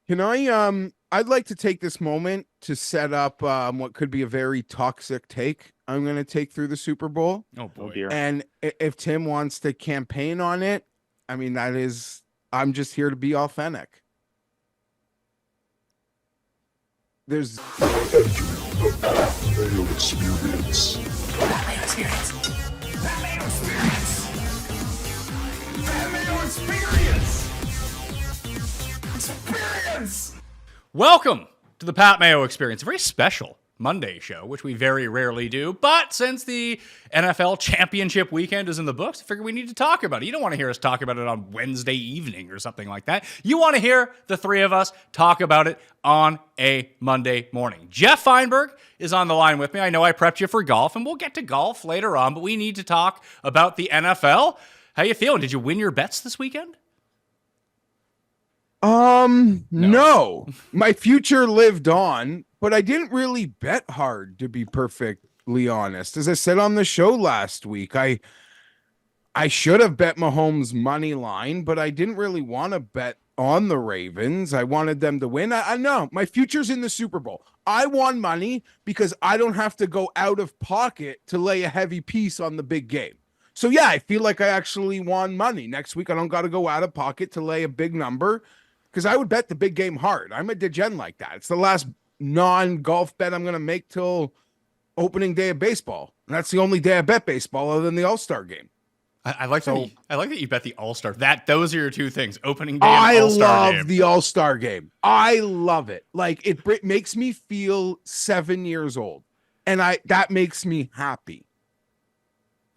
Can I'd like to take this moment to set up what could be a very toxic take I'm going to take through the Super Bowl. Oh Oh boy. dear. And if Tim wants to campaign on it, I mean, I'm just here to be authentic. There's Mayo experience. Mayo experience. Mayo experience. Mayo experience. Experience. Welcome to the Pat Mayo Experience, a very special Monday show, which we very rarely do. But since the NFL championship weekend is in the books, I figure we need to talk about it. You don't want to hear us talk about it on Wednesday evening or something like that. You want to hear the three of us talk about it on a Monday morning. Geoff Fienberg is on the line with me. I know I prepped you for golf, and we'll get to golf later on, but we need to talk about the NFL. How you feeling? Did you win your bets this weekend? no. My future lived on, but I didn't really bet hard, to be perfectly honest. As I said on the show last week, I should have bet Mahomes money line, but I didn't really want to bet on the Ravens. I wanted them to win. I know my future's in the Super Bowl. I won money because I don't have to go out of pocket to lay a heavy piece on the big game. So yeah, I feel like I actually won money. Next week, I don't got to go out of pocket to lay a big number because I would bet the big game hard. I'm a degen like that. It's the last non-golf bet I'm going to make till opening day of baseball. And that's the only day I bet baseball other than the All-Star game. I like So- that. I like that you bet the All-Star. Those are your two things: opening day I and All-Star love game. the All-Star game. I love it. Like it makes me feel 7 years old. And that makes me happy.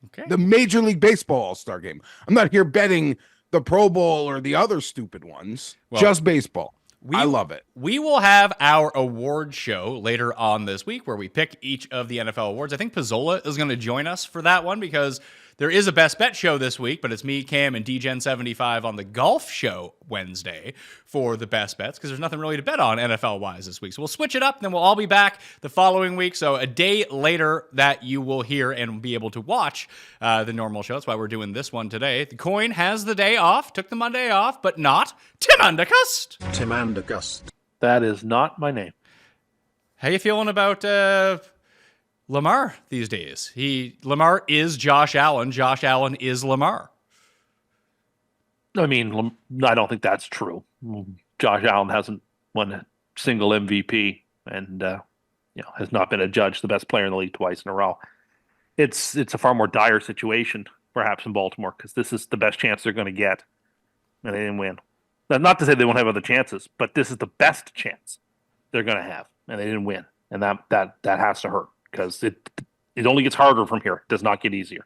Okay. The Major League Baseball All-Star game. I'm not here betting the Pro Bowl or the other stupid ones. Well, just baseball. I love it. We will have our award show later on this week where we pick each of the NFL awards. I think Pizzola is going to join us for that one because there is a best bet show this week, but it's me, Cam, and DGen75 on the golf show Wednesday for the best bets because there's nothing really to bet on NFL-wise this week. So we'll switch it up, and then we'll all be back the following week. So a day later that you will hear and be able to watch the normal show. That's why we're doing this one today. The Coin has the day off, took the Monday off, but not Tim Cust. Tim and Cust. That is not my name. How you feeling about Lamar these days? Lamar is Josh Allen. Josh Allen is Lamar. I mean, I don't think that's true. Josh Allen hasn't won a single MVP and has not been adjudged the best player in the league twice in a row. It's a far more dire situation, perhaps, in Baltimore because this is the best chance they're going to get, and they didn't win. Now, not to say they won't have other chances, but this is the best chance they're going to have, and they didn't win, and that has to hurt because it only gets harder from here. It does not get easier.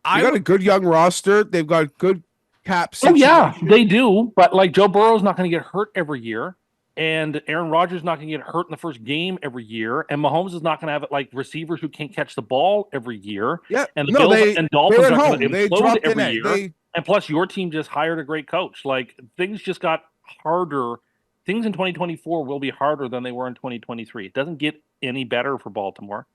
They got a good young roster. They've got good cap Oh situation. yeah, they do. But like Joe Burrow's not going to get hurt every year, and Aaron Rodgers is not going to get hurt in the first game every year, and Mahomes is not going to have like receivers who can't catch the ball every year. Yeah. And the No, Bills and Dolphins they're at are home. going to They implode dropped every in it. year. And plus, your team just hired a great coach. Like things just got harder. Things in 2024 will be harder than they were in 2023. It doesn't get any better for Baltimore,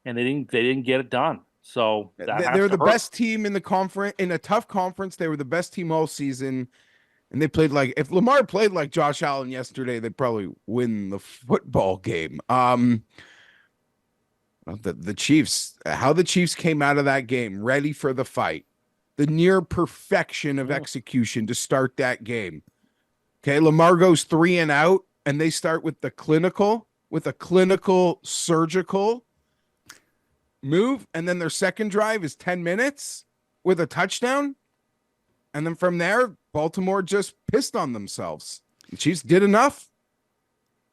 and they didn't get it done. So They're the best team in the conference in a tough conference. They were the best team all season, and they played like if Lamar played like Josh Allen yesterday, they'd probably win the football game. The Chiefs, how the Chiefs came out of that game ready for the fight, the near perfection of execution to start that game. Okay, Lamar goes 3 and out, and they start with a clinical surgical move, and then their second drive is 10 minutes with a touchdown. And then from there, Baltimore just pissed on themselves. The Chiefs did enough.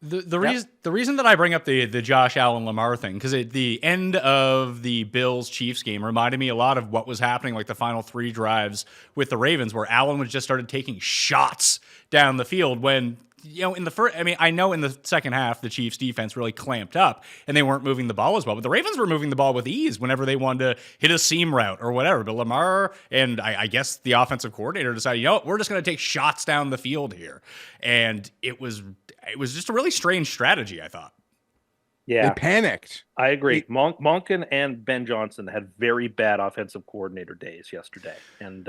The reason that I bring up the Josh Allen Lamar thing, because at the end of the Bills Chiefs game reminded me a lot of what was happening like the final 3 drives with the Ravens, where Allen was just started taking shots down the field when, in the first, I know in the second half, the Chiefs defense really clamped up and they weren't moving the ball as well, but the Ravens were moving the ball with ease whenever they wanted to hit a seam route or whatever. But Lamar and I guess the offensive coordinator decided, we're just going to take shots down the field here. And it was just a really strange strategy, I thought. Yeah, They panicked. I agree. Monken and Ben Johnson had very bad offensive coordinator days yesterday, and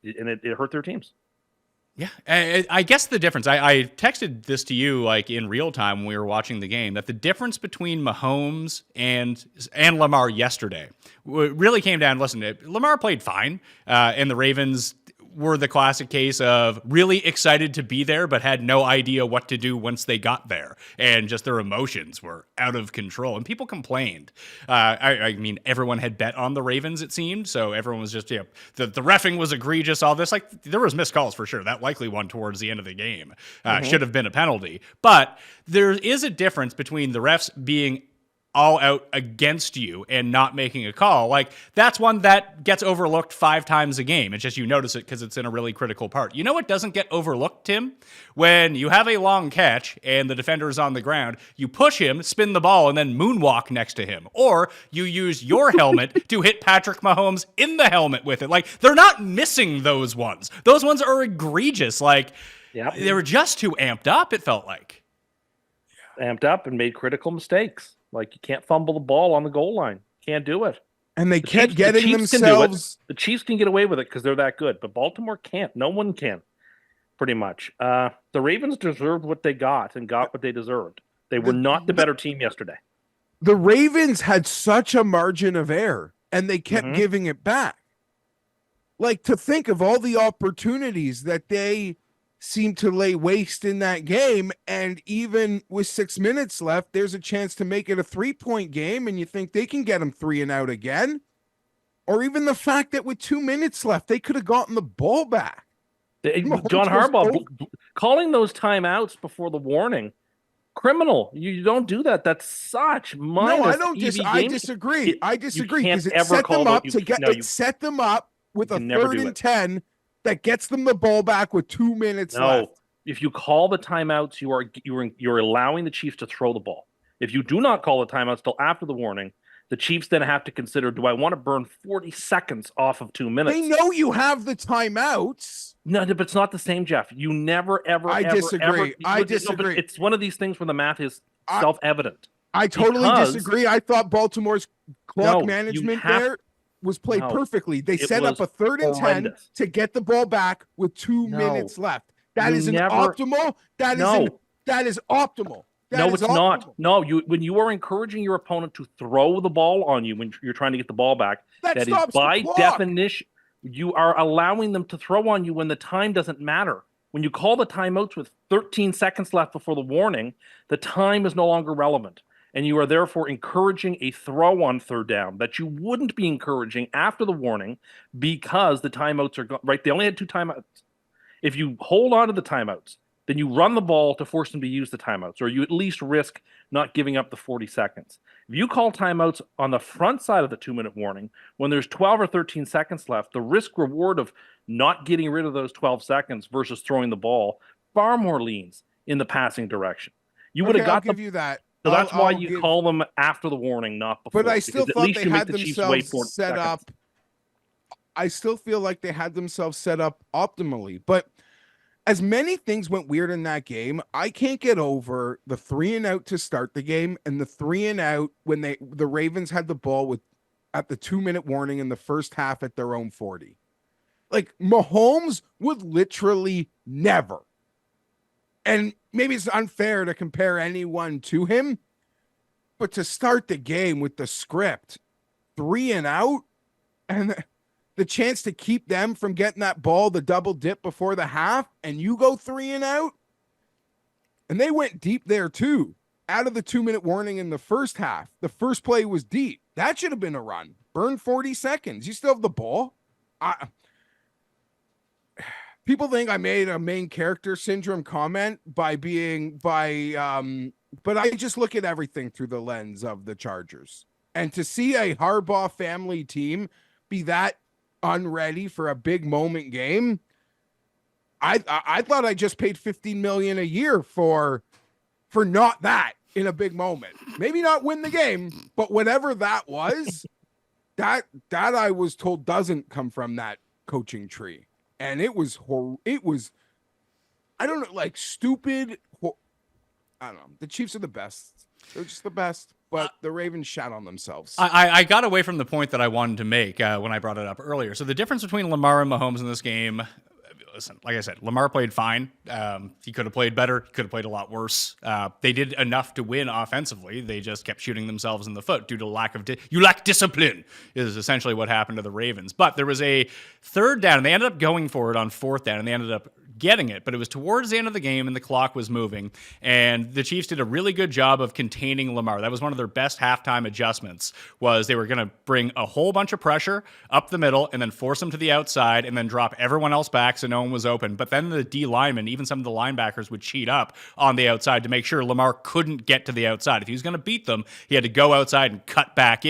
it hurt their teams. Yeah, I guess the difference, I texted this to you like in real time when we were watching the game, that the difference between Mahomes and Lamar yesterday really came down, listen, Lamar played fine, and the Ravens were the classic case of really excited to be there, but had no idea what to do once they got there. And just their emotions were out of control. And people complained. I mean, everyone had bet on the Ravens, it seemed. So everyone was just, the reffing was egregious, all this. Like, there was missed calls for sure. That likely one towards the end of the game should have been a penalty. But there is a difference between the refs being all out against you and not making a call. Like, that's one that gets overlooked 5 times a game. It's just you notice it because it's in a really critical part. You know what doesn't get overlooked, Tim? When you have a long catch and the defender is on the ground, you push him, spin the ball, and then moonwalk next to him. Or you use your helmet to hit Patrick Mahomes in the helmet with it. Like, they're not missing those ones. Those ones are egregious. Like, they were just too amped up, it felt like. Amped up and made critical mistakes. Like, you can't fumble the ball on the goal line. Can't do it. And they kept getting themselves. Can do it. The Chiefs can get away with it because they're that good, but Baltimore can't. No one can, pretty much. The Ravens deserved what they got and got what they deserved. They were not the better team yesterday. The Ravens had such a margin of error, and they kept giving it back. Like, to think of all the opportunities that they seemed to lay waste in that game, and even with 6 minutes left, there's a chance to make it a 3-point game, and you think they can get them 3 and out again. Or even the fact that with 2 minutes left, they could have gotten the ball back. John Harbaugh calling those timeouts before the warning, criminal. You don't do that. That's such minus. No, I don't. I disagree. I disagree because it set them up to get. It set them up with a 3rd and 10 that gets them the ball back with 2 minutes left. If you call the timeouts, you're allowing the Chiefs to throw the ball. If you do not call the timeouts till after the warning, the Chiefs then have to consider: do I want to burn 40 seconds off of 2 minutes? They know you have the timeouts. No, but it's not the same, Jeff. You never, ever. I disagree. I disagree. No, it's one of these things where the math is self-evident. I totally disagree. I thought Baltimore's clock management there was played perfectly. They set up a 3rd and 10 to get the ball back with 2 minutes left. That is optimal. That is optimal. It's not. No, when you are encouraging your opponent to throw the ball on you when you're trying to get the ball back, that is by definition, you are allowing them to throw on you when the time doesn't matter. When you call the timeouts with 13 seconds left before the warning, the time is no longer relevant. And you are therefore encouraging a throw on 3rd down that you wouldn't be encouraging after the warning because the timeouts are gone. Right? They only had 2 timeouts. If you hold on to the timeouts, then you run the ball to force them to use the timeouts, or you at least risk not giving up the 40 seconds. If you call timeouts on the front side of the 2-minute warning, when there's 12 or 13 seconds left, the risk reward of not getting rid of those 12 seconds versus throwing the ball far more leans in the passing direction. You would have got I'll give you that. So that's why you call them after the warning, not before. But I still thought they had themselves set up. I still feel like they had themselves set up optimally. But as many things went weird in that game, I can't get over the 3 and out to start the game and the 3 and out when the Ravens had the ball at the 2-minute warning in the first half at their own 40. Like, Mahomes would literally never. And maybe it's unfair to compare anyone to him, but to start the game with the script 3 and out and the chance to keep them from getting that ball, the double dip before the half, and you go 3 and out. And they went deep there too. Out of the 2-minute warning in the first half, the first play was deep. That should have been a run. Burn 40 seconds. You still have the ball. People think I made a main character syndrome comment but I just look at everything through the lens of the Chargers. And to see a Harbaugh family team be that unready for a big moment game, I thought I just paid $15 million a year for not that in a big moment. Maybe not win the game, but whatever that was, that I was told doesn't come from that coaching tree. And it was I don't know, like stupid. I don't know. The Chiefs are the best. They're just the best. But the Ravens shat on themselves. I got away from the point that I wanted to make when I brought it up earlier. So the difference between Lamar and Mahomes in this game, listen, like I said, Lamar played fine. He could have played better. He could have played a lot worse. They did enough to win offensively. They just kept shooting themselves in the foot due to lack of you lack discipline is essentially what happened to the Ravens. But there was a third down, and they ended up going for it on fourth down, and they ended up getting it, but it was towards the end of the game and the clock was moving, and the Chiefs did a really good job of containing Lamar. That was one of their best halftime adjustments, was they were going to bring a whole bunch of pressure up the middle and then force him to the outside and then drop everyone else back so no one was open. But then the D linemen, even some of the linebackers, would cheat up on the outside to make sure Lamar couldn't get to the outside. If he was going to beat them, he had to go outside and cut back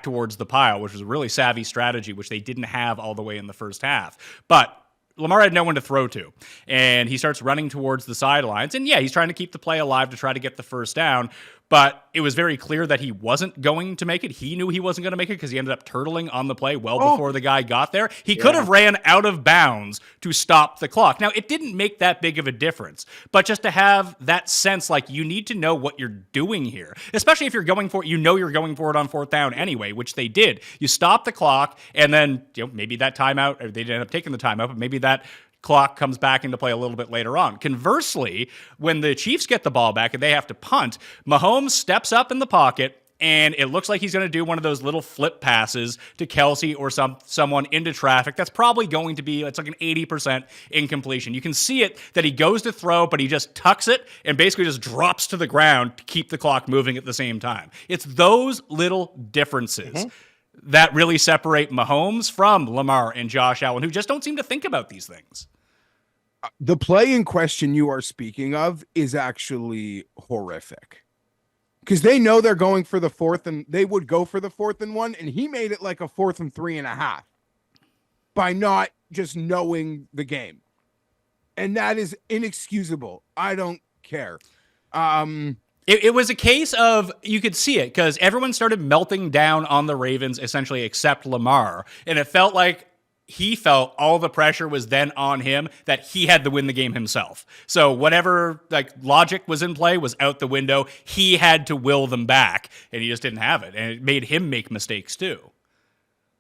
towards the pile, which was a really savvy strategy, which they didn't have all the way in the first half. But Lamar had no one to throw to, and he starts running towards the sidelines. And yeah, he's trying to keep the play alive to try to get the first down, but it was very clear that he wasn't going to make it. He knew he wasn't going to make it because he ended up turtling on the play before the guy got there. He could have ran out of bounds to stop the clock. Now, it didn't make that big of a difference, but just to have that sense, like, you need to know what you're doing here, especially if you're going for it, you're going for it on fourth down anyway, which they did. You stop the clock, and then maybe that timeout, or they didn't end up taking the timeout, but maybe that clock comes back into play a little bit later on. Conversely, when the Chiefs get the ball back and they have to punt, Mahomes steps up in the pocket, and it looks like he's going to do one of those little flip passes to Kelsey or someone into traffic. That's probably going to be, it's like an 80% incompletion. You can see it that he goes to throw, but he just tucks it and basically just drops to the ground to keep the clock moving at the same time. It's those little differences that really separate Mahomes from Lamar and Josh Allen, who just don't seem to think about these things. The play in question you are speaking of is actually horrific, because they know they're going for the fourth, and they would go for the 4th and 1, and he made it like a 4th and 3.5 by not just knowing the game. And that is inexcusable. I don't care. It was a case of, you could see it because everyone started melting down on the Ravens, essentially, except Lamar. And it felt like he felt all the pressure was then on him, that he had to win the game himself. So whatever logic was in play was out the window. He had to will them back, and he just didn't have it. And it made him make mistakes too.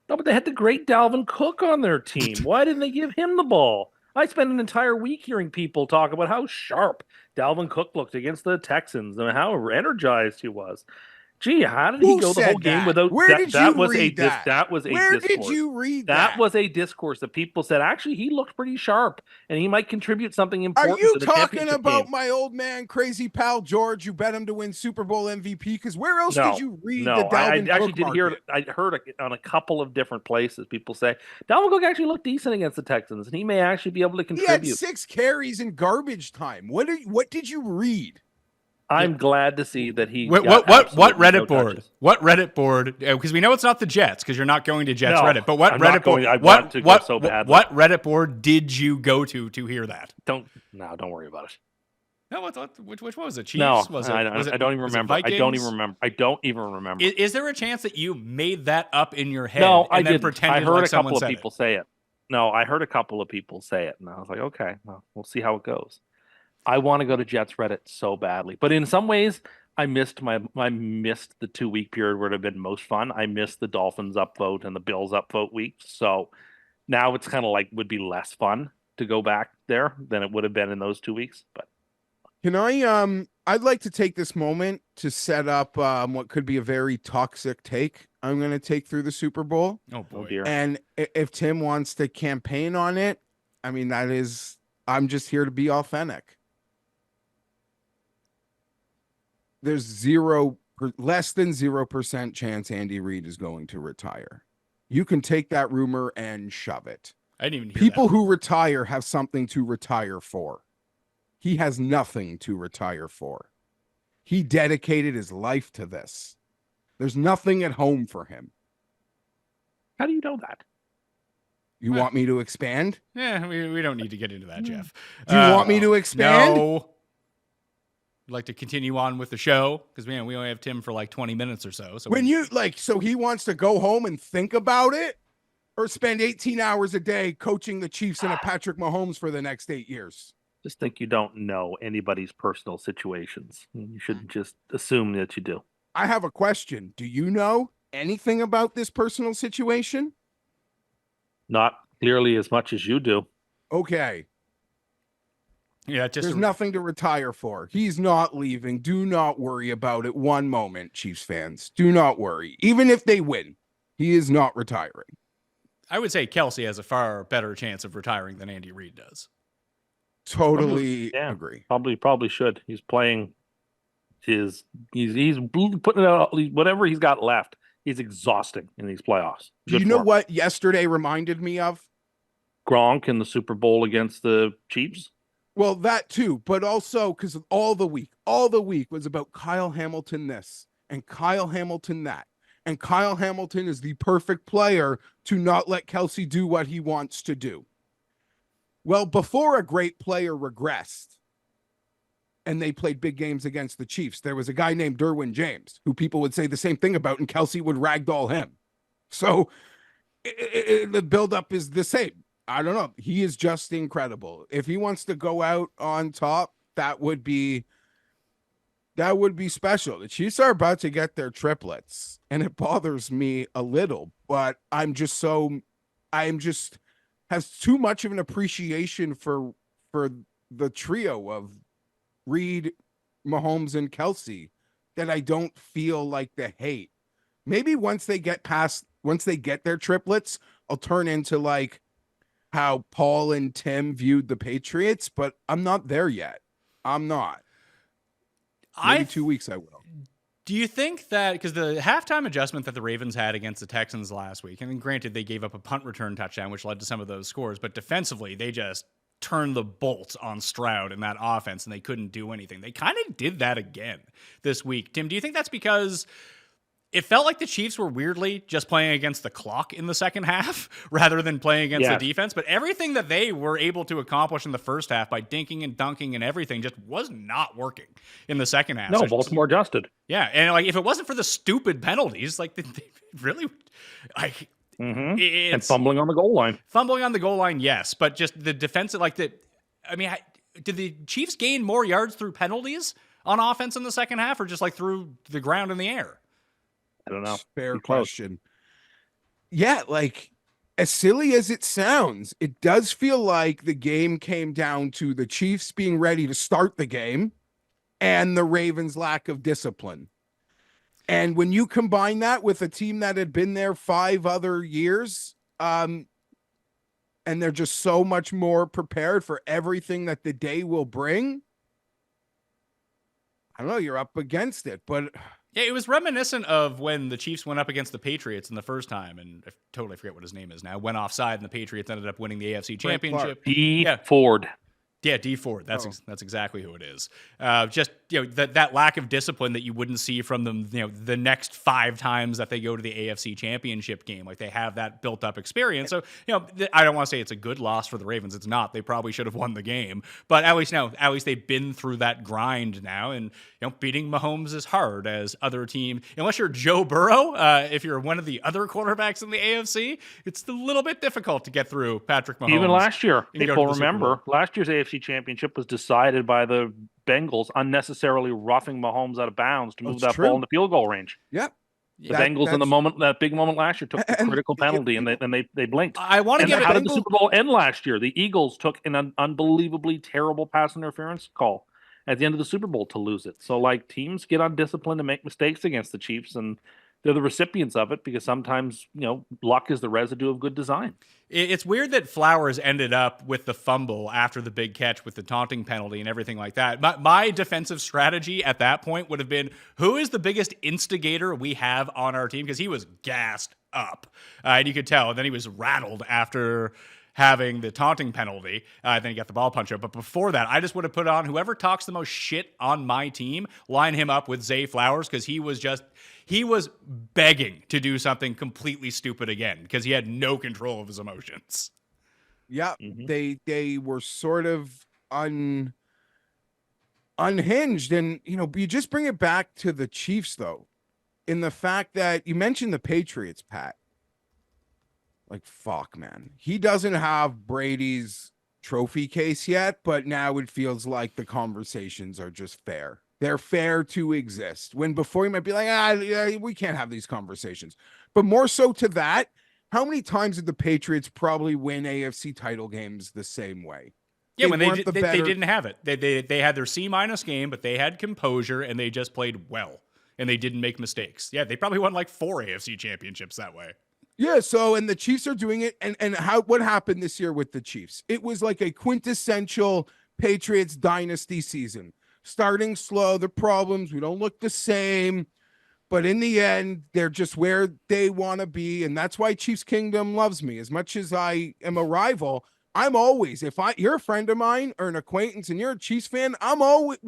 No, but they had the great Dalvin Cook on their team. Why didn't they give him the ball? I spent an entire week hearing people talk about how sharp Dalvin Cook looked against the Texans and how energized he was. Gee, how did he go the whole game without? Where did you read that? That was a Where discourse. did you read that? That was a discourse that people said, actually, he looked pretty sharp and he might contribute something Are important you to the talking championship about game. my old man, crazy pal George, who bet him to win Super Bowl MVP? Because where else did you read the Dalvin I actually Cook did hear. market? I heard it on a couple of different places. People say Dalvin Cook actually looked decent against the Texans, and he may actually be able to He had contribute. 6 carries in garbage time. What did you read? I'm glad to see that he. What Reddit board? Touches. What Reddit board? Because we know it's not the Jets, because you're not going to Jets No, Reddit. But what I'm Reddit not going- board? I want to go so badly. What Reddit board did you go to hear that? Don't worry about it. No, which one was it? Chiefs? No, Was it, I don't even was it remember. I don't Vikings? even remember. I don't even remember. Is there a chance that you made that up in your head? No, and I then didn't. pretended I heard like a someone couple of said people say it. No, I heard a couple of people say it, and I was like, okay, well, we'll see how it goes. I want to go to Jets Reddit so badly, but in some ways, I missed the 2-week period where it had been most fun. I missed the Dolphins upvote and the Bills upvote weeks, so now it's kind of like would be less fun to go back there than it would have been in those 2 weeks. But Can I'd like to take this moment to set up what could be a very toxic take I'm going to take through the Super Bowl. Oh boy. oh dear, And if Tim wants to campaign on it, I mean, I'm just here to be authentic. There's less than 0% chance Andy Reid is going to retire. You can take that rumor and shove it. I didn't even hear People that. who retire have something to retire for. He has nothing to retire for. He dedicated his life to this. There's nothing at home for him. how do you know that? You want me to expand? Yeah, we don't need to get into that, Jeff. Do you want me to expand? No. I'd like to continue on with the show because we only have Tim for like 20 minutes or so. So So he wants to go home and think about it, or spend 18 hours a day coaching the Chiefs and a Patrick Mahomes for the next 8 years? Just think you don't know anybody's personal situations. You shouldn't just assume that you do. I have a question. Do you know anything about this personal situation? Not clearly as much as you do. Okay. Yeah, just There's nothing to retire for. He's not leaving. Do not worry about it one moment, Chiefs fans. Do not worry. Even if they win, he is not retiring. I would say Kelsey has a far better chance of retiring than Andy Reid does. Totally Yeah, agree. Probably should. He's playing he's putting out whatever he's got left. He's exhausting in these playoffs. Do you know what yesterday reminded me of? Gronk in the Super Bowl against the Chiefs? Well, that too, but also because all the week was about Kyle Hamilton this and Kyle Hamilton that. And Kyle Hamilton is the perfect player to not let Kelsey do what he wants to do. Well, before a great player regressed and they played big games against the Chiefs, there was a guy named Derwin James who people would say the same thing about, and Kelsey would ragdoll him. So the buildup is the same. I don't know. He is just incredible. If he wants to go out on top, that would be special. The Chiefs are about to get their triplets, and it bothers me a little, but has too much of an appreciation for the trio of Reed, Mahomes, and Kelsey that I don't feel like the hate. Maybe once they get their triplets, I'll turn into like how Paul and Tim viewed the Patriots, but I'm not there yet. I'm not. Maybe 2 weeks I will. Do you think that, because the halftime adjustment that the Ravens had against the Texans last week, and granted they gave up a punt return touchdown, which led to some of those scores, but defensively they just turned the bolt on Stroud in that offense and they couldn't do anything. They kind of did that again this week. Tim, do you think that's because it felt like the Chiefs were weirdly just playing against the clock in the second half rather than playing against the defense? But everything that they were able to accomplish in the first half by dinking and dunking and everything just was not working in the second half. No, So Baltimore adjusted. yeah, and like if it wasn't for the stupid penalties, like they really, like And fumbling on the goal line. Fumbling on the goal line, yes, but just the defensive, did the Chiefs gain more yards through penalties on offense in the second half, or just like through the ground in the air? I don't know. Fair question. Yeah, like as silly as it sounds, it does feel like the game came down to the Chiefs being ready to start the game and the Ravens' lack of discipline. And when you combine that with a team that had been there 5 other years, and they're just so much more prepared for everything that the day will bring, I don't know, you're up against it, but yeah, it was reminiscent of when the Chiefs went up against the Patriots in the first time, and I totally forget what his name is now, went offside, and the Patriots ended up winning the AFC Championship. Ford. Yeah, D Ford. That's exactly who it is. Just that lack of discipline that you wouldn't see from them. The next 5 times that they go to the AFC Championship game, like they have that built up experience. So I don't want to say it's a good loss for the Ravens. It's not. They probably should have won the game, but at least they've been through that grind now, and beating Mahomes is hard as other team. Unless you're Joe Burrow, if you're one of the other quarterbacks in the AFC, it's a little bit difficult to get through Patrick Mahomes. Even last year, people remember last year's AFC Championship was decided by the Bengals unnecessarily roughing Mahomes out of bounds to move that ball in the field goal range. Yeah. The Bengals in that big moment last year took the critical penalty and they blinked. I want to give how did the Super Bowl end last year? The Eagles took an unbelievably terrible pass interference call at the end of the Super Bowl to lose it. So like teams get undisciplined and make mistakes against the Chiefs, and they're the recipients of it because sometimes, luck is the residue of good design. It's weird that Flowers ended up with the fumble after the big catch with the taunting penalty and everything like that. My defensive strategy at that point would have been, who is the biggest instigator we have on our team? Because he was gassed up. And you could tell. And then he was rattled after having the taunting penalty. Then he got the ball punch up. But before that, I just would have put on whoever talks the most shit on my team, line him up with Zay Flowers, because he was begging to do something completely stupid again because he had no control of his emotions. Yeah, they were sort of unhinged. And, you just bring it back to the Chiefs, though, in the fact that you mentioned the Patriots, Pat. Like, fuck, man. He doesn't have Brady's trophy case yet, but now it feels like the conversations are just fair. They're fair to exist. When before you might be like, we can't have these conversations. But more so to that, how many times did the Patriots probably win AFC title games the same way? Yeah, when they weren't the better- didn't have it. They had their C- game, but they had composure and they just played well and they didn't make mistakes. Yeah, they probably won like 4 AFC championships that way. Yeah, so and the Chiefs are doing it, and what happened this year with the Chiefs? It was like a quintessential Patriots dynasty season. Starting slow, the problems, we don't look the same, but in the end, they're just where they want to be, and that's why Chiefs Kingdom loves me. As much as I am a rival, I'm always, you're a friend of mine or an acquaintance and you're a Chiefs fan, I'm always,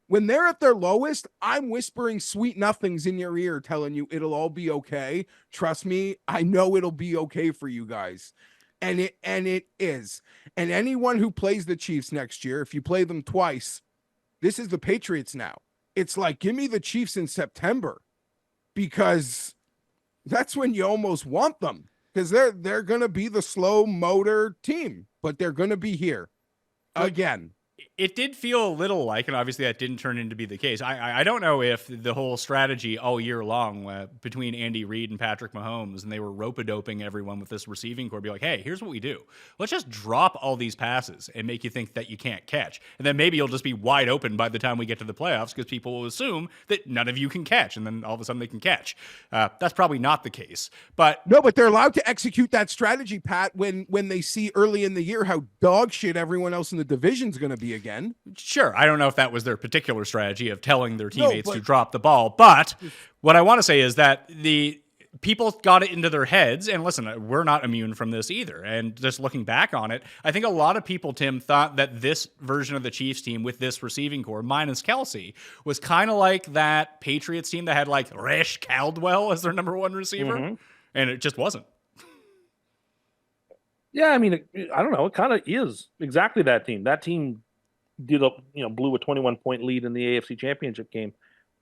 when they're at their lowest, I'm whispering sweet nothings in your ear telling you it'll all be okay. Trust me, I know it'll be okay for you guys. And it is. And anyone who plays the Chiefs next year, if you play them twice, this is the Patriots now. It's like, give me the Chiefs in September because that's when you almost want them because they're going to be the slow motor team, but they're going to be here again. It did feel a little like, and obviously that didn't turn into be the case. I don't know if the whole strategy all year long between Andy Reid and Patrick Mahomes, and they were rope-a-doping everyone with this receiving core, be like, hey, here's what we do. Let's just drop all these passes and make you think that you can't catch. And then maybe you'll just be wide open by the time we get to the playoffs because people will assume that none of you can catch, and then all of a sudden they can catch. That's probably not the case. But no, but they're allowed to execute that strategy, Pat, when they see early in the year how dog shit everyone else in the division's going to be again. Sure. I don't know if that was their particular strategy of telling their teammates to drop the ball. But what I want to say is that the people got it into their heads. And listen, we're not immune from this either. And just looking back on it, I think a lot of people, Tim, thought that this version of the Chiefs team with this receiving core, minus Kelsey, was kind of like that Patriots team that had like Resh Caldwell as their number 1 receiver. Mm-hmm. And it just wasn't. Yeah, I mean, I don't know. It kind of is exactly that team. That team blew a 21-point lead in the AFC Championship game,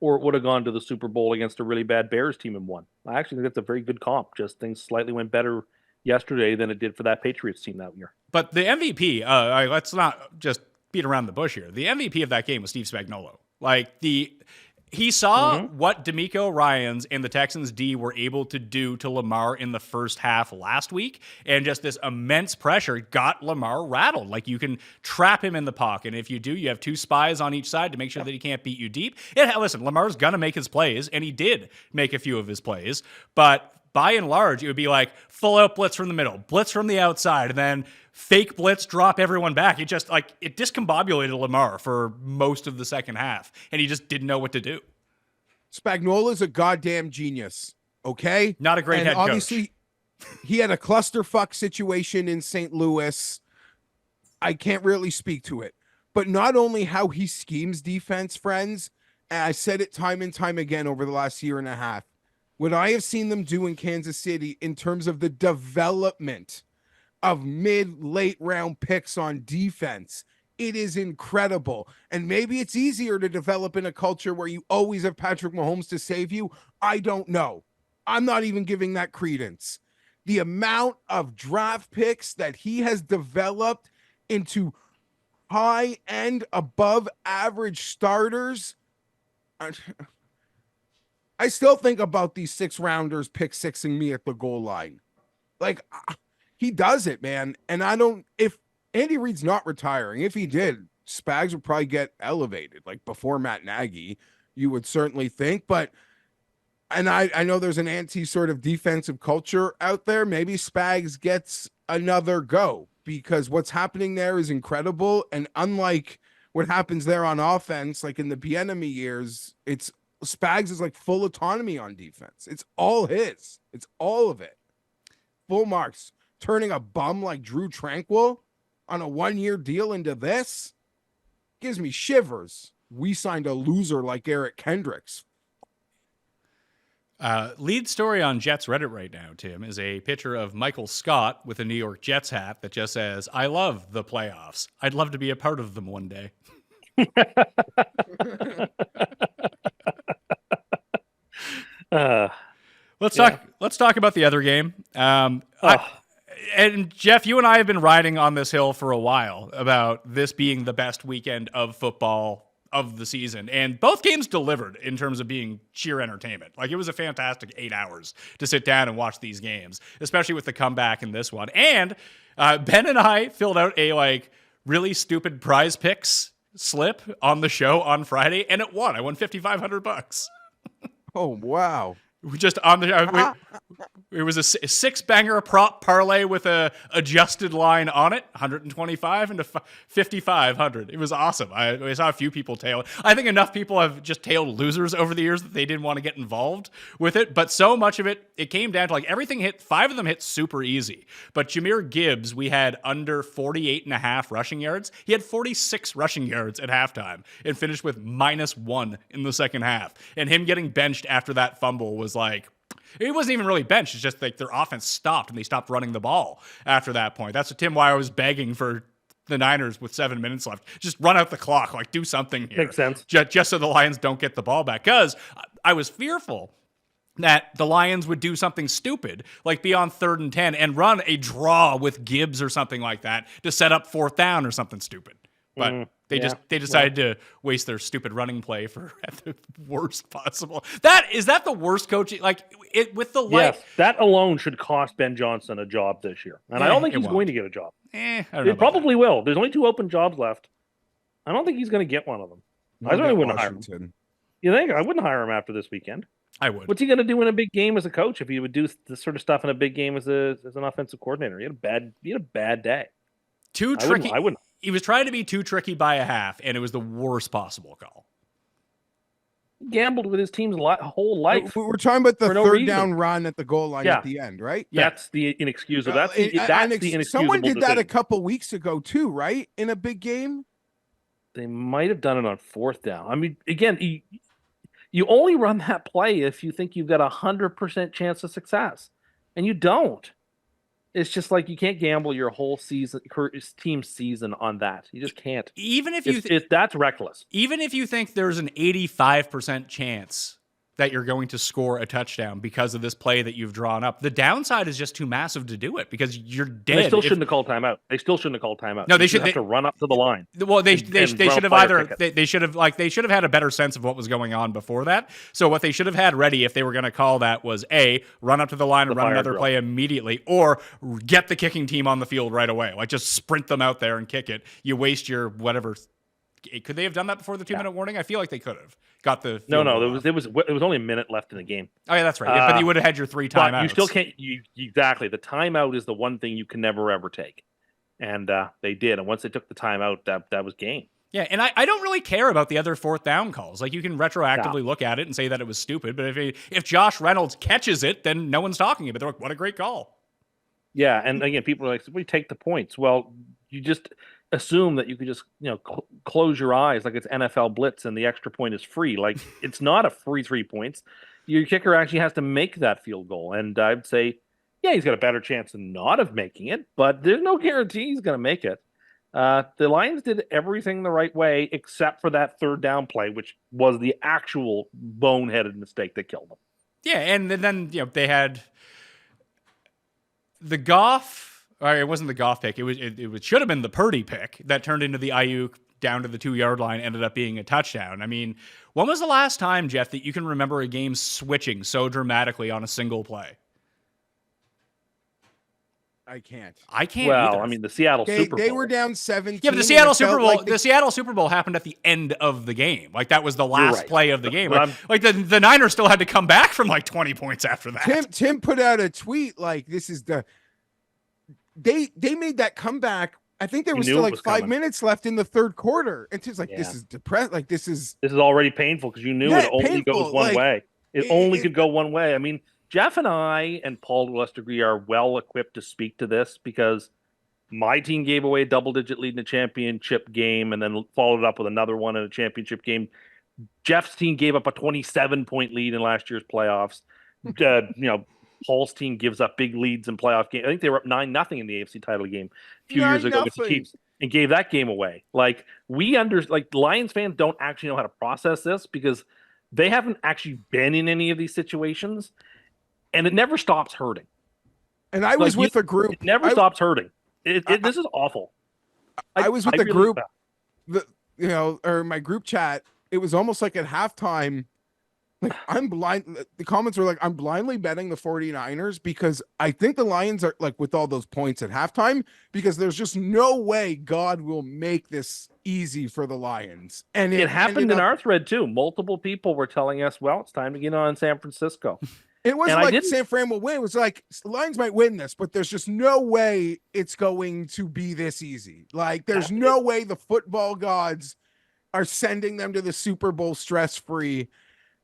or it would have gone to the Super Bowl against a really bad Bears team and won. I actually think that's a very good comp. Just things slightly went better yesterday than it did for that Patriots team that year. But the MVP, let's not just beat around the bush here. The MVP of that game was Steve Spagnuolo. He saw what DeMeco Ryans and the Texans D were able to do to Lamar in the first half last week, and just this immense pressure got Lamar rattled. Like, you can trap him in the pocket. If you do, you have 2 spies on each side to make sure that he can't beat you deep. Listen, Lamar's going to make his plays, and he did make a few of his plays, but by and large, it would be like full out blitz from the middle, blitz from the outside, and then fake blitz, drop everyone back. It just it discombobulated Lamar for most of the second half, and he just didn't know what to do. Spagnuolo's a goddamn genius, okay? Not a great head coach. Obviously, he had a clusterfuck situation in St. Louis. I can't really speak to it. But not only how he schemes defense, friends, and I said it time and time again over the last year and a half, what I have seen them do in Kansas City in terms of the development of late round picks on defense, it is incredible. And maybe it's easier to develop in a culture where you always have Patrick Mahomes to save you. I don't know. I'm not even giving that credence. The amount of draft picks that he has developed into high-end, above-average starters, I still think about these 6-rounders pick 6ing me at the goal line. Like, he does it, man. And if Andy Reid's not retiring, if he did, Spags would probably get elevated, like before Matt Nagy, you would certainly think. But, and I know there's an anti sort of defensive culture out there. Maybe Spags gets another go because what's happening there is incredible. And unlike what happens there on offense, like in the Bieniemy years, Spags is like full autonomy on defense. It's all his. It's all of it. Full marks. Turning a bum like Drew Tranquil on a 1-year deal into this gives me shivers. We signed a loser like Eric Kendricks. Lead story on Jets Reddit right now, Tim, is a picture of Michael Scott with a New York Jets hat that just says, "I love the playoffs. I'd love to be a part of them one day." Let's talk about the other game. And Geoff, you and I have been riding on this hill for a while about this being the best weekend of football of the season, and both games delivered in terms of being sheer entertainment. Like, it was a fantastic 8 hours to sit down and watch these games, especially with the comeback in this one. And Ben and I filled out a really stupid prize picks slip on the show on Friday, and it won. I won $5,500. Oh, wow. We just on the it was a 6-banger prop parlay with a adjusted line on it, 125 into 5,500. It was awesome. I saw a few people tail. I think enough people have just tailed losers over the years that they didn't want to get involved with it. But so much of it came down to everything hit. 5 of them hit super easy. But Jahmyr Gibbs, we had under 48.5 rushing yards. He had 46 rushing yards at halftime and finished with -1 in the second half. And him getting benched after that fumble was it wasn't even really benched. It's just their offense stopped and they stopped running the ball after that point. That's what Tim Wire was begging for the Niners with 7 minutes left. Just run out the clock, do something here. Makes sense. Just so the Lions don't get the ball back. Because I was fearful that the Lions would do something stupid, like be on 3rd and 10 and run a draw with Gibbs or something like that to set up 4th down or something stupid. But they decided to waste their stupid running play for at the worst possible. Is that the worst coaching? With the light. Yes, that alone should cost Ben Johnson a job this year, and I don't think he's going to get a job. I don't know. It probably will. There's only 2 open jobs left. I don't think he's going to get one of them. I certainly wouldn't hire him. You think? I wouldn't hire him after this weekend. I would. What's he going to do in a big game as a coach if he would do this sort of stuff in a big game as an offensive coordinator? He had a bad day. Too tricky. I wouldn't. He was trying to be too tricky by a half, and it was the worst possible call. He gambled with his team's whole life. We're talking about the no third reason. down run at the goal line at the end, right? That's the inexcusable. That's the inexcusable. Someone did that decision. a couple weeks ago too, right? In a big game. They might have done it on 4th down. I mean, again, you only run that play if you think you've got 100% chance of success, and you don't. It's just you can't gamble your whole team season on that. You just can't. Even if that's reckless. Even if you think there's an 85% chance that you're going to score a touchdown because of this play that you've drawn up, the downside is just too massive to do it because you're dead. They still shouldn't have called timeout. No, they should have to run up to the line. Well, they should have they should have had a better sense of what was going on before that. So what they should have had ready if they were going to call that was run up to the line and run another play immediately, or get the kicking team on the field right away. Just sprint them out there and kick it. You waste your whatever. Could they have done that before the 2-minute warning? I feel like they could have got the. No. It was only a minute left in the game. Oh yeah, that's right. But you would have had your 3 timeouts. But you still can't. Exactly. The timeout is the one thing you can never ever take, and they did. And once they took the timeout, that was game. Yeah, and I don't really care about the other 4th down calls. You can retroactively look at it and say that it was stupid, but if Josh Reynolds catches it, then no one's talking about it. They're like, what a great call. Yeah, and again, people are like, we take the points. Well, you just assume that you could just close your eyes like it's NFL blitz and the extra point is free. It's not a free 3 points. Your kicker actually has to make that field goal, and I'd say, yeah, he's got a better chance than not of making it, but there's no guarantee he's going to make it. The Lions did everything the right way except for that 3rd down play, which was the actual boneheaded mistake that killed them. Yeah, and then they had the Goff. It wasn't the Goff pick. It should have been the Purdy pick that turned into the Ayuk down to the 2-yard line, ended up being a touchdown. I mean, when was the last time, Geoff, that you can remember a game switching so dramatically on a single play? I can't. Well, either. I mean, the Seattle Super Bowl. They were down 17. Yeah, but the Seattle Super Bowl. The Seattle Super Bowl happened at the end of the game. That was the last play of the game. The Niners still had to come back from 20 points after that. Tim put out a tweet this is the. They made that comeback. I think there was still 5 minutes left in the 3rd quarter. And Tim's this is depressed. This is already painful because you knew it only goes one way. It only could go one way. I mean, Geoff and I and Paul to a less degree are well equipped to speak to this because my team gave away a double-digit lead in a championship game and then followed it up with another one in a championship game. Geoff's team gave up a 27-point lead in last year's playoffs. Paul's team gives up big leads in playoff games. I think they were up 9-0 in the AFC title game a few years ago with the Chiefs and gave that game away. Lions fans don't actually know how to process this because they haven't actually been in any of these situations, and it never stops hurting. And I was with a group. It never stops hurting. This is awful. I was with a group. or my group chat, it was almost like at halftime, like I'm blind. The comments were like, I'm blindly betting the 49ers because I think the Lions are like with all those points at halftime, because there's just no way God will make this easy for the Lions. And It it happened ended in up, our thread too. Multiple people were telling us, well, it's time to get on San Francisco. it wasn't and I like didn't- San Fran will win. It was like the Lions might win this, but there's just no way it's going to be this easy. Like there's no way the football gods are sending them to the Super Bowl stress-free.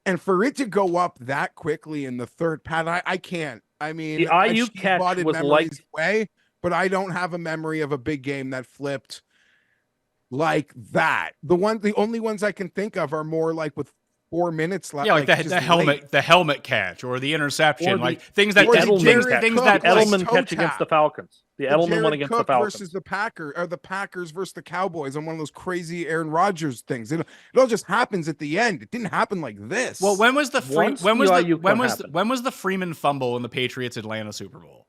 And for it to go up that quickly in the third, Pat, I can't. I mean, The I've IU catch spotted was memories away, but I don't have a memory of a big game that flipped like that. The only ones I can think of are more like with 4 minutes left. Yeah, like just late. the helmet catch or the interception, Or the- like things that or the didn't, Edelman catch. things Cook, that like, Edelman toe catch against the tap. Falcons. The Edelman Jared one against Cook the Falcons. versus the Packers versus the Cowboys on one of those crazy Aaron Rodgers things. It all just happens at the end. It didn't happen like this. Well, when was the Once the IU happened. when was the Freeman fumble in the Patriots Atlanta Super Bowl?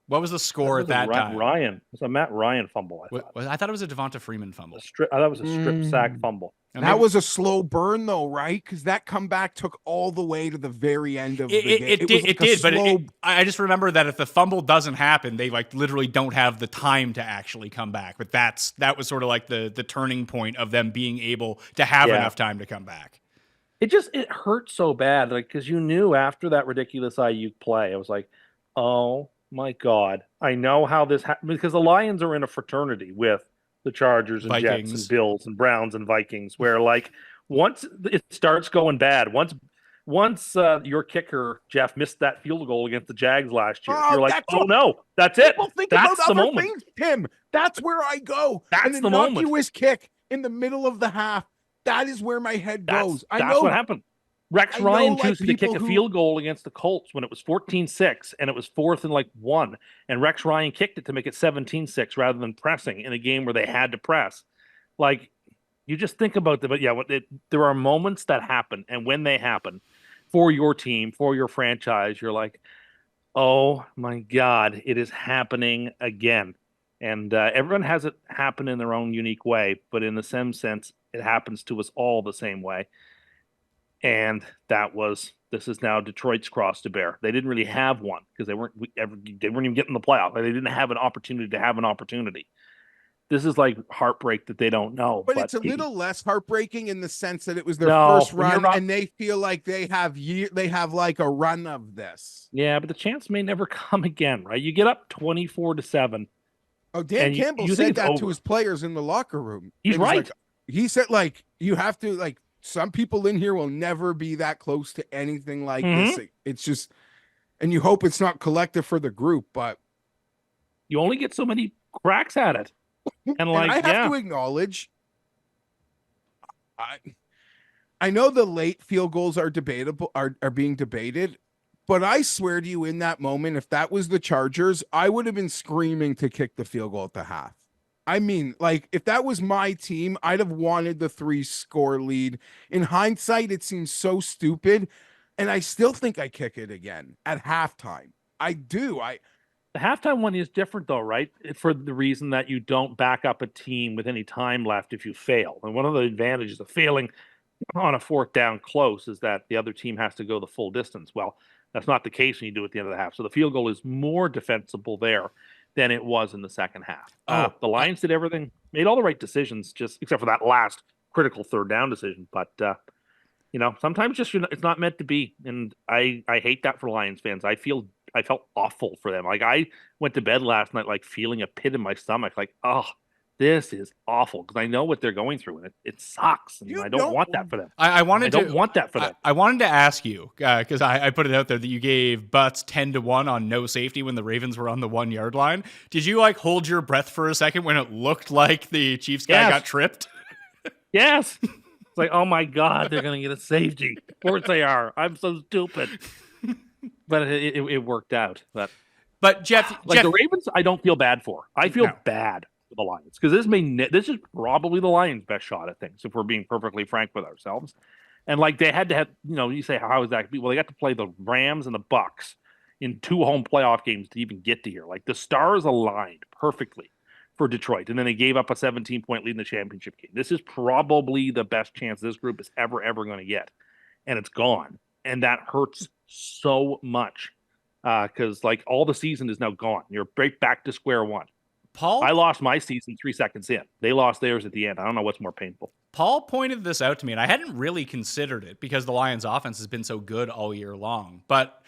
What was the score at that time? Ryan. It was a Matt Ryan fumble. I thought it was a Devonta Freeman fumble. That was a strip sack fumble. And that maybe- was a slow burn, though, right? Because that comeback took all the way to the very end of the game. It did, but I just remember that if the fumble doesn't happen, they like literally don't have the time to actually come back. But that was sort of like the turning point of them being able to have enough time to come back. It hurt so bad, like because you knew after that ridiculous IU play, it was like, oh my God, I know how this happened, because the Lions are in a fraternity with the Chargers and Vikings. Jets and Bills and Browns and Vikings, where like once it starts going bad, once your kicker Geoff missed that field goal against the Jags last year, you're like, oh no, that's it. People think That's about the other moment. things, Tim. That's where I go. That's An the moment. innocuous kick in the middle of the half. That is where my head goes. That's I know what happened. Rex I Ryan know, like, choosing to kick a people who- field goal against the Colts when it was 14-6 and it was 4th and 1. And Rex Ryan kicked it to make it 17-6 rather than pressing in a game where they had to press. Like, you just think about that. But yeah, there are moments that happen. And when they happen for your team, for your franchise, you're like, oh my God, it is happening again. And everyone has it happen in their own unique way. But in the same sense, it happens to us all the same way. And this is now Detroit's cross to bear. They didn't really have one because they weren't even getting the playoff. They didn't have an opportunity to have an opportunity. This is like heartbreak that they don't know. But it's a little less heartbreaking in the sense that it was their first run, and they feel like they have like a run of this. Yeah, but the chance may never come again, right? You get up 24-7. Oh, Dan Campbell said that to his players in the locker room. He's right. Like, he said, like, you have to, like, some people in here will never be that close to anything like this. It's just, and you hope it's not collective for the group, but you only get so many cracks at it. And like, I have to acknowledge, I know the late field goals are debatable, are being debated, but I swear to you, in that moment, if that was the Chargers, I would have been screaming to kick the field goal at the half. I mean, like, if that was my team, I'd have wanted the 3-score lead. In hindsight, it seems so stupid, and I still think I kick it again at halftime. I do. The halftime one is different, though, right? For the reason that you don't back up a team with any time left if you fail. And one of the advantages of failing on a 4th down close is that the other team has to go the full distance. Well, that's not the case when you do it at the end of the half. So the field goal is more defensible there than it was in the second half. The Lions did everything, made all the right decisions, just except for that last critical 3rd down decision. But sometimes just it's not meant to be, and I hate that for Lions fans. I felt awful for them. Like, I went to bed last night like feeling a pit in my stomach, like, oh, this is awful, because I know what they're going through, and it sucks, and I don't want that for them. I don't want that for them. I wanted to ask you, because I put it out there that you gave Butts 10-1 on no safety when the Ravens were on the 1-yard line. Did you like hold your breath for a second when it looked like the Chiefs guy got tripped? Yes. It's like, oh my God, they're going to get a safety. Of course they are. I'm so stupid. But it worked out. But Geoff, the Ravens, I don't feel bad for. I feel bad for the Lions, because this is probably the Lions' best shot at things, if we're being perfectly frank with ourselves. And like, they had to have, you say, how is that? Well, they got to play the Rams and the Bucks in 2 home playoff games to even get to here. Like, the stars aligned perfectly for Detroit, and then they gave up a 17-point lead in the championship game. This is probably the best chance this group is ever going to get, and it's gone, and that hurts so much because like all the season is now gone. You're right back to square one. I lost my season 3 seconds in. They lost theirs at the end. I don't know what's more painful. Paul pointed this out to me, and I hadn't really considered it because the Lions' offense has been so good all year long. But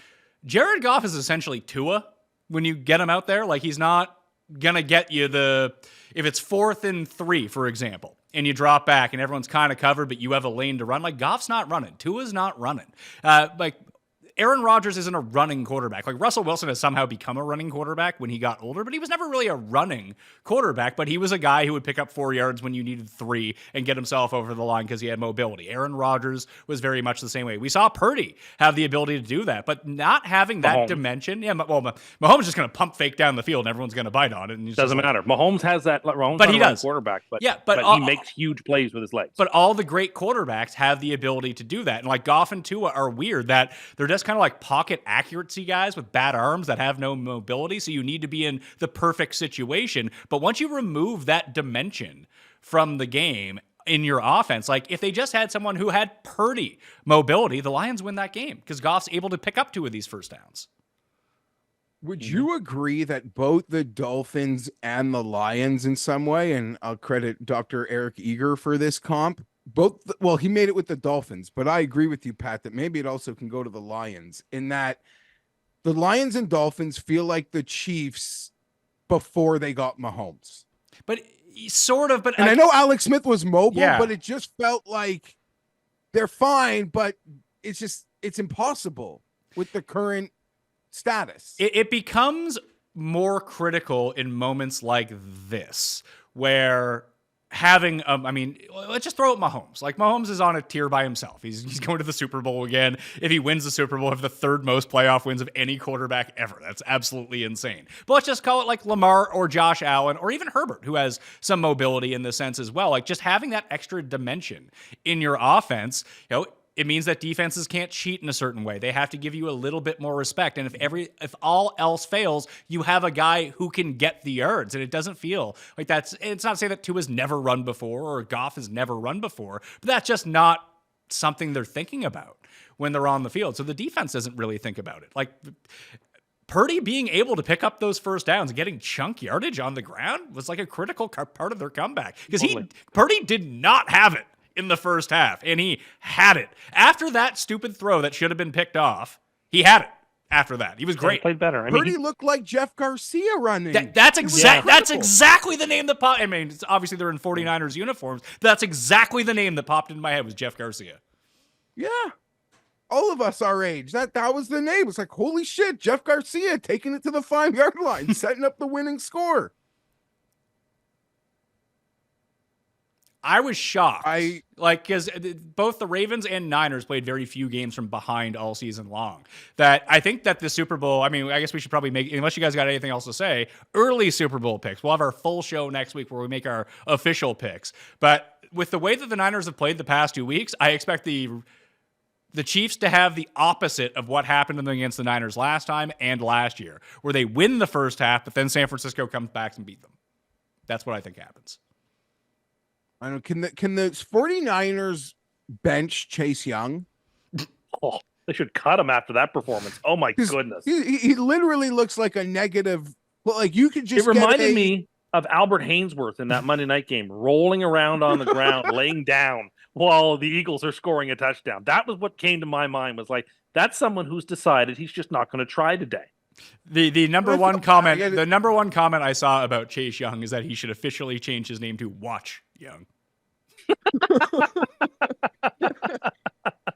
Jared Goff is essentially Tua when you get him out there. Like, he's not going to get you if it's 4th and 3, for example, and you drop back and everyone's kind of covered, but you have a lane to run. Like, Goff's not running. Tua's not running. Aaron Rodgers isn't a running quarterback. Like, Russell Wilson has somehow become a running quarterback when he got older, but he was never really a running quarterback. But he was a guy who would pick up 4 yards when you needed 3 and get himself over the line because he had mobility. Aaron Rodgers was very much the same way. We saw Purdy have the ability to do that, but not having that dimension. Yeah, well, Mahomes is just going to pump fake down the field and everyone's going to bite on it. And doesn't matter. Mahomes has that. Mahomes but he does. Quarterback, but he makes huge plays with his legs. But all the great quarterbacks have the ability to do that. And like Goff and Tua are weird that they're just kind of like pocket accuracy guys with bad arms that have no mobility, so you need to be in the perfect situation. But once you remove that dimension from the game in your offense, like if they just had someone who had Purdy mobility, the Lions win that game because Goff's able to pick up 2 of these first downs. Would you agree that both the Dolphins and the Lions in some way, and I'll credit Dr. Eric Eager for this comp, he made it with the Dolphins, but I agree with you, Pat, that maybe it also can go to the Lions in that the Lions and Dolphins feel like the Chiefs before they got Mahomes. But sort of, I know Alex Smith was mobile, but it just felt like they're fine, but it's impossible with the current status. It becomes more critical in moments like this where having, let's just throw out Mahomes. Like, Mahomes is on a tier by himself. He's going to the Super Bowl again. If he wins the Super Bowl, have the 3rd most playoff wins of any quarterback ever. That's absolutely insane. But let's just call it like Lamar or Josh Allen or even Herbert, who has some mobility in the sense as well. Like, just having that extra dimension in your offense, it means that defenses can't cheat in a certain way. They have to give you a little bit more respect. And if all else fails, you have a guy who can get the yards. And it doesn't feel like it's not to say that Tua's never run before or Goff has never run before, but that's just not something they're thinking about when they're on the field. So the defense doesn't really think about it. Like, Purdy being able to pick up those first downs and getting chunk yardage on the ground was like a critical part of their comeback because Purdy did not have it in the first half, and he had it. After that stupid throw that should have been picked off, he had it after that. He was great. He played better. Purdy looked like Jeff Garcia running. That's exactly the name that popped. It's obviously they're in 49ers uniforms. That's exactly the name that popped into my head was Jeff Garcia. Yeah. All of us our age. That was the name. It's like, holy shit, Jeff Garcia taking it to the 5-yard line, setting up the winning score. I was shocked. Because both the Ravens and Niners played very few games from behind all season long. That I think that the Super Bowl, I guess we should probably make, unless you guys got anything else to say, early Super Bowl picks. We'll have our full show next week where we make our official picks. But with the way that the Niners have played the past 2 weeks, I expect the Chiefs to have the opposite of what happened against the Niners last time and last year, where they win the first half, but then San Francisco comes back and beat them. That's what I think happens. I don't know. Can the 49ers bench Chase Young? Oh, they should cut him after that performance. Oh my goodness. He literally looks like a negative. Well, like you could just. It reminded me of Albert Hainsworth in that Monday night game, rolling around on the ground, laying down while the Eagles are scoring a touchdown. That was what came to my mind, was like, that's someone who's decided he's just not going to try today. The number one comment I saw about Chase Young is that he should officially change his name to Watch Young.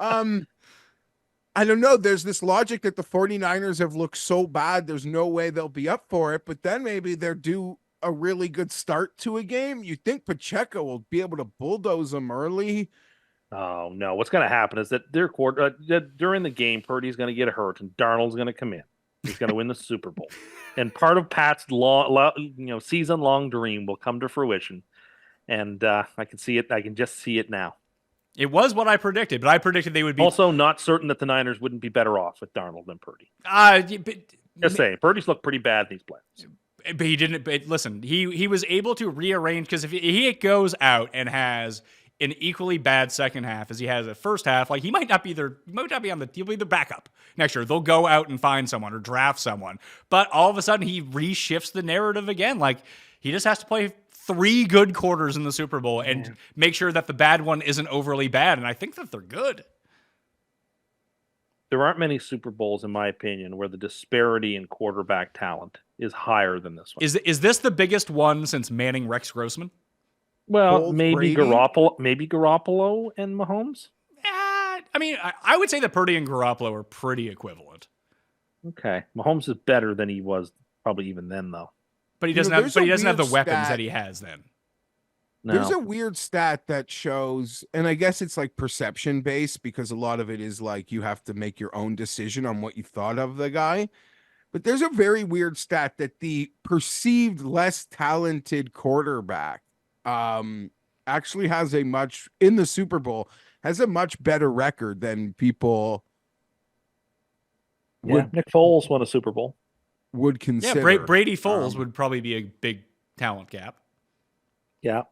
I don't know. There's this logic that the 49ers have looked so bad, there's no way they'll be up for it, but then maybe they're due a really good start to a game. You think Pacheco will be able to bulldoze them early? Oh, no. What's going to happen is that during the game, Purdy's going to get hurt and Darnold's going to come in. He's going to win the Super Bowl. And part of Pat's season-long dream will come to fruition. And I can see it. I can just see it now. It was what I predicted, but I predicted they would be... Also not certain that the Niners wouldn't be better off with Darnold than Purdy. Just saying. Purdy's looked pretty bad in these playoffs. But he didn't. But listen, he was able to rearrange, because if he goes out and has an equally bad second half as he has a first half, like he might not be there. He might not be he'll be the backup next year. They'll go out and find someone or draft someone. But all of a sudden, he reshifts the narrative again. Like he just has to play 3 good quarters in the Super Bowl and make sure that the bad one isn't overly bad. And I think that they're good. There aren't many Super Bowls, in my opinion, where the disparity in quarterback talent is higher than this one. Is this the biggest one since Manning Rex Grossman? Well, Both maybe Brady? Garoppolo and Mahomes. I mean, I would say that Purdy and Garoppolo are pretty equivalent. Okay, Mahomes is better than he was probably even then, though. But he You know, doesn't have. there's But a he doesn't have the weird weapons stat- that he has then. No. There's a weird stat that shows, and I guess it's like perception based because a lot of it is like you have to make your own decision on what you thought of the guy. But there's a very weird stat that the perceived less talented quarterback actually has in the Super Bowl has a much better record than people Yeah, Nick Foles won a Super Bowl. would Yeah, consider. Brady Foles would probably be a big talent gap. Yeah.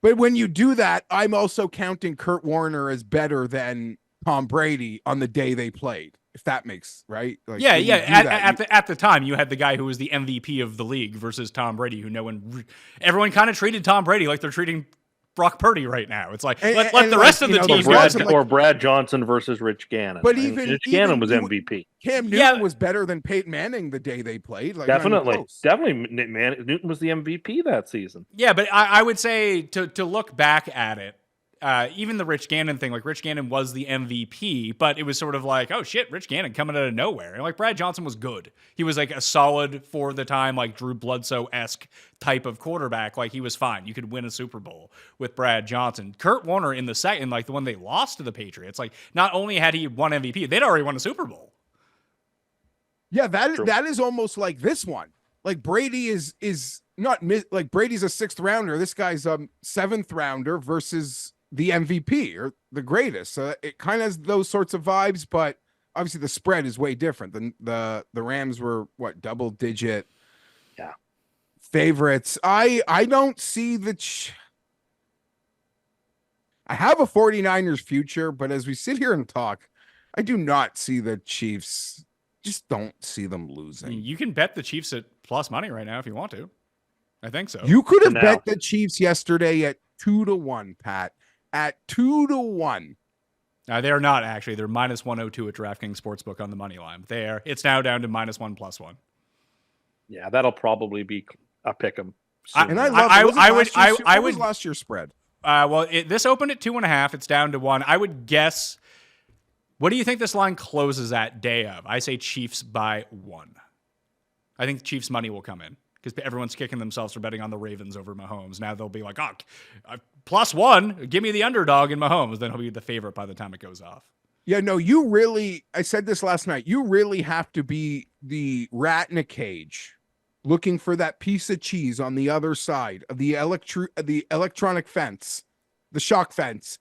But when you do that, I'm also counting Kurt Warner as better than Tom Brady on the day they played. If that makes right. Like, Yeah, when you yeah. do that, At the time, you had the guy who was the MVP of the league versus Tom Brady, who everyone kind of treated Tom Brady like they're treating Brock Purdy right now. It's like let the rest of the team Or Brad Johnson versus Rich Gannon. But Rich Gannon was MVP. Cam Newton was better than Peyton Manning the day they played. Like, Definitely. Newton was the MVP that season. Yeah, but I would say to look back at it, even the Rich Gannon thing, like Rich Gannon was the MVP, but it was sort of like, oh shit, Rich Gannon coming out of nowhere. And like Brad Johnson was good. He was like a solid for the time, like Drew Bledsoe-esque type of quarterback. Like he was fine. You could win a Super Bowl with Brad Johnson. Kurt Warner in the second, like the one they lost to the Patriots, like not only had he won MVP, they'd already won a Super Bowl. Yeah, that is almost like this one. Like Brady is not like Brady's a 6th rounder. This guy's a 7th rounder versus the MVP or the greatest. So it kind of has those sorts of vibes, but obviously the spread is way different. The Rams were what, double digit favorites. I don't see I have a 49ers future, but as we sit here and talk, I do not see the Chiefs. Just don't see them losing. I mean, you can bet the Chiefs at plus money right now if you want to. I think so. You could have For now. bet the Chiefs yesterday at 2-1, Pat. At 2-1. They are not actually. They're minus 102 at DraftKings Sportsbook on the money line. It's now down to minus 1+1. Yeah, that'll probably be a pick 'em. And I would last year's spread. This opened at 2.5. It's down to 1. I would guess. What do you think this line closes at day of? I say Chiefs by 1. I think Chiefs money will come in because everyone's kicking themselves for betting on the Ravens over Mahomes. Now they'll be like, +1, give me the underdog in Mahomes. Then he'll be the favorite by the time it goes off. Yeah, no, I said this last night. You really have to be the rat in a cage looking for that piece of cheese on the other side of the electronic fence, the shock fence,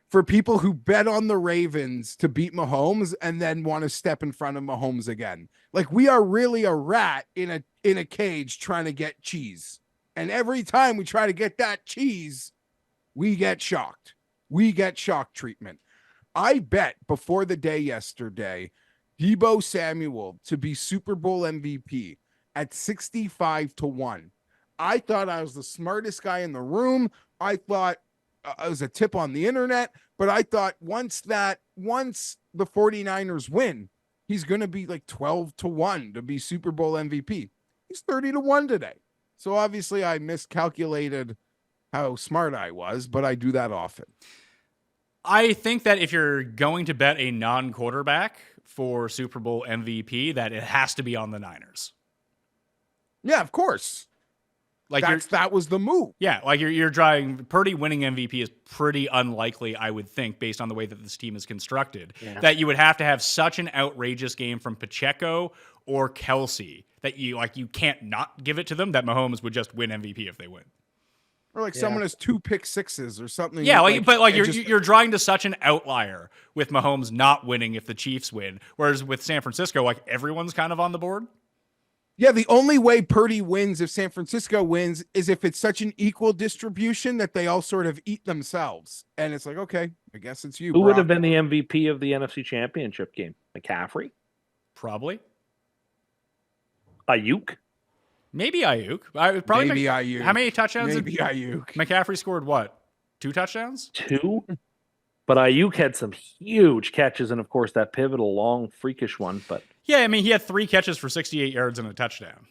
for people who bet on the Ravens to beat Mahomes and then want to step in front of Mahomes again. Like we are really a rat in a cage trying to get cheese. And every time we try to get that cheese, we get shocked. We get shock treatment. I bet before the day yesterday, Deebo Samuel to be Super Bowl MVP at 65-1. I thought I was the smartest guy in the room. I thought it was a tip on the internet, but I thought once the 49ers win, he's going to be like 12-1 to be Super Bowl MVP. He's 30-1 today. So obviously I miscalculated how smart I was, but I do that often. I think that if you're going to bet a non-quarterback for Super Bowl MVP, that it has to be on the Niners. Yeah, of course. Like that was the move. Yeah, like you're driving Purdy winning MVP is pretty unlikely, I would think, based on the way that this team is constructed. Yeah. That you would have to have such an outrageous game from Pacheco or Kelsey that you can't not give it to them. That Mahomes would just win MVP if they win. Or like someone has 2 pick sixes or something. Yeah, but it you're drawing to such an outlier with Mahomes not winning if the Chiefs win, whereas with San Francisco, like everyone's kind of on the board. Yeah, the only way Purdy wins if San Francisco wins is if it's such an equal distribution that they all sort of eat themselves. And it's like, okay, I guess it's you. Who Brock. would have been the MVP of the NFC Championship game? McCaffrey? Probably. Ayuk? Maybe Ayuk. Probably Maybe Ayuk. How many touchdowns? Maybe Ayuk. McCaffrey scored what? 2 touchdowns? 2? But Ayuk had some huge catches, and of course that pivotal long freakish one. But Yeah, I mean he had 3 catches for 68 yards and a touchdown.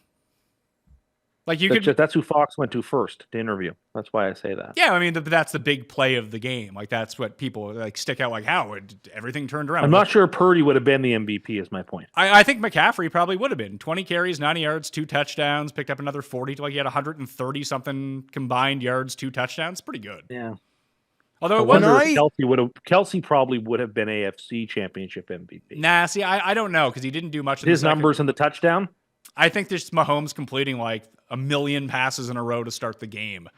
Like that's who Fox went to first to interview. That's why I say that. Yeah, I mean that's the big play of the game. Like that's what people like stick out. Like how everything turned around. I'm not sure Purdy would have been the MVP. Is my point. I think McCaffrey probably would have been 20 carries, 90 yards, 2 touchdowns, picked up another 40. Like he had 130 something combined yards, 2 touchdowns. Pretty good. Yeah. Although I it wasn't. wonder if Kelsey probably would have been AFC Championship MVP. Nah, see, I don't know because he didn't do much. His numbers in the touchdown. I think there's Mahomes completing like 1 million passes in a row to start the game.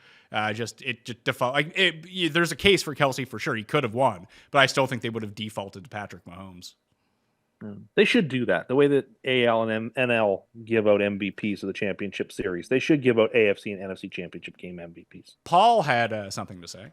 Just default. There's a case for Kelsey for sure. He could have won, but I still think they would have defaulted to Patrick Mahomes. They should do that. The way that AL and NL give out MVPs of the championship series, they should give out AFC and NFC championship game MVPs. Paul had something to say.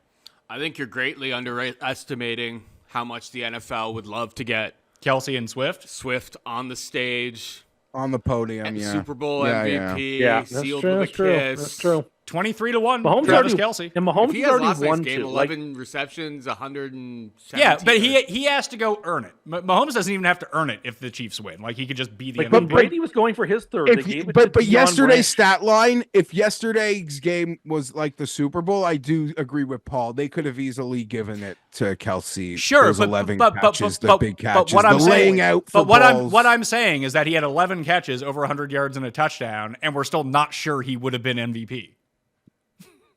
I think you're greatly underestimating how much the NFL would love to get Kelsey and Swift on the stage. On the podium, yeah. Super Bowl MVP, Yeah, sealed with a kiss. That's true. 23-1. Mahomes Travis already, Kelsey. And Mahomes If he has has already last won night's game, two. 11 receptions, 117. Yeah, but he has to go earn it. Mahomes doesn't even have to earn it if the Chiefs win. Like he could just be the Like MVP. when Brady was going for his third, they gave it to But Deion yesterday's Branch. stat line, if yesterday's game was like the Super Bowl, I do agree with Paul. They could have easily given it to Kelsey. Sure, those but 11 but catches, the big catches, what I'm the saying, laying out for but what balls. I'm saying is that he had 11 catches, over 100 yards and a touchdown, and we're still not sure he would have been MVP.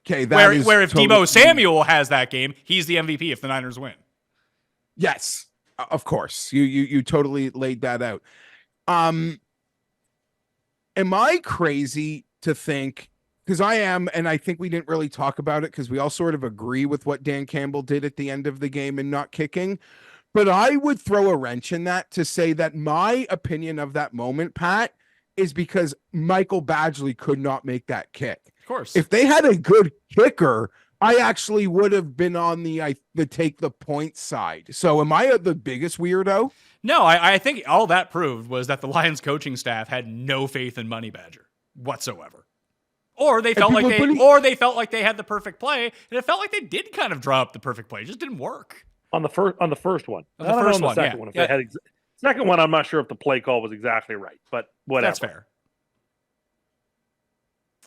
Okay, where if Deebo Samuel has that game, he's the MVP if the Niners win. Yes, of course. You totally laid that out. Am I crazy to think, because I am, and I think we didn't really talk about it because we all sort of agree with what Dan Campbell did at the end of the game and not kicking, but I would throw a wrench in that to say that my opinion of that moment, Pat, is because Michael Badgley could not make that kick. Of course. If they had a good kicker, I actually would have been on the take the point side. So am I the biggest weirdo? No, I think all that proved was that the Lions coaching staff had no faith in Money Badger whatsoever. Or they felt like they had the perfect play, and it felt like they did kind of draw up the perfect play. It just didn't work. On the first one. On the first one, second yeah. one. If they had second one, I'm not sure if the play call was exactly right, but whatever. That's fair.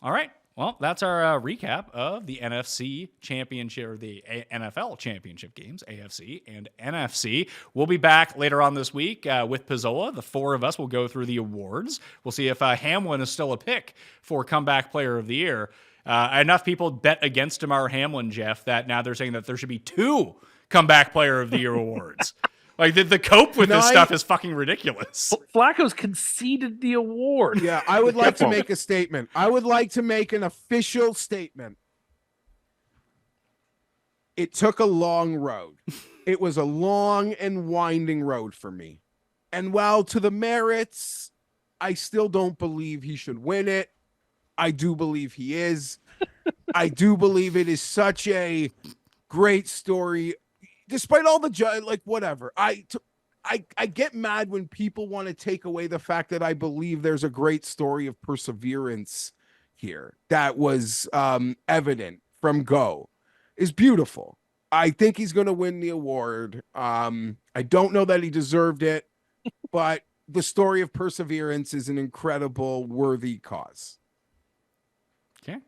All right. Well, that's our recap of the NFC Championship, or the NFL Championship games, AFC and NFC. We'll be back later on this week with Pizzola. The 4 of us will go through the awards. We'll see if Hamlin is still a pick for Comeback Player of the Year. Enough people bet against Damar Hamlin, Geoff, that now they're saying that there should be 2 Comeback Player of the Year awards. Like the cope with this stuff is fucking ridiculous. Flacco's conceded the award. Yeah, I would like to make a statement. I would like to make an official statement. It took a long road. It was a long and winding road for me. And while to the merits, I still don't believe he should win it. I do believe he is. I do believe it is such a great story. Despite all the whatever, I get mad when people want to take away the fact that I believe there's a great story of perseverance here that was evident from go. Is beautiful. I think he's going to win the award. I don't know that he deserved it, but the story of perseverance is an incredible, worthy cause. Okay.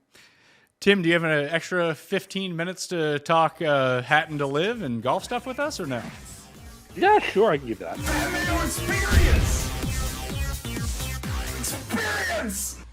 Tim, do you have an extra 15 minutes to talk Hatton to Live and golf stuff with us, or no? Yeah, sure, I can give that. Mayo experience. Experience.